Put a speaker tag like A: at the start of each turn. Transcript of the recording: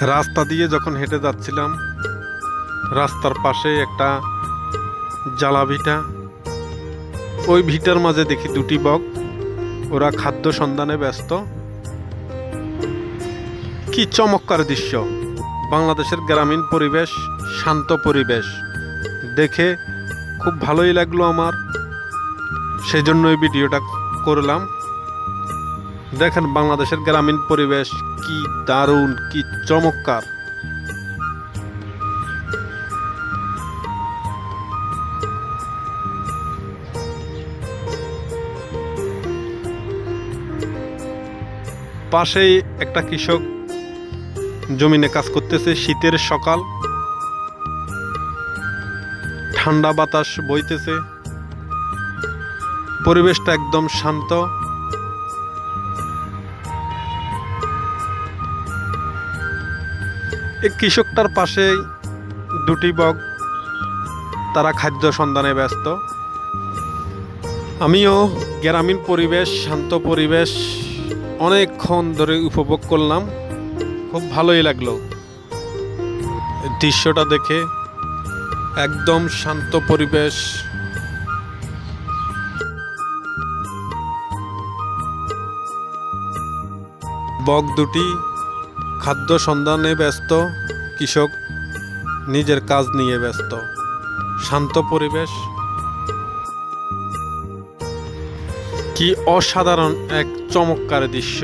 A: রাস্তা দিয়ে যখন হেঁটে যাচ্ছিলাম, রাস্তার পাশে একটা জ্বালা ভিটা, ওই ভিটার মাঝে দেখি দুটি বক। ওরা খাদ্য সন্ধানে ব্যস্ত। কি চমৎকার দৃশ্য! বাংলাদেশের গ্রামীণ পরিবেশ, শান্ত পরিবেশ দেখে খুব ভালোই লাগলো আমার। সেজন্য এই ভিডিওটা করলাম। দেখেন বাংলাদেশের গ্রামীণ পরিবেশ কি দারুণ, কি চমৎকার! পাশেই একটা কৃষক জমিনে কাজ করতেছে। শীতের সকাল, ঠান্ডা বাতাস বইতেছে, পরিবেশটা একদম শান্ত। এই কৃষকটার পাশেই দুটি বক, তারা খাদ্য সন্ধানে ব্যস্ত। আমিও গ্রামীণ পরিবেশ, শান্ত পরিবেশ অনেকক্ষণ ধরে উপভোগ করলাম। খুব ভালোই লাগলো দৃশ্যটা দেখে। একদম শান্ত পরিবেশ। বক দুটি খাদ্য সন্ধানে ব্যস্ত, কৃষক নিজের কাজ নিয়ে ব্যস্ত। শান্ত পরিবেশ। কি অসাধারণ এক চমৎকার দৃশ্য!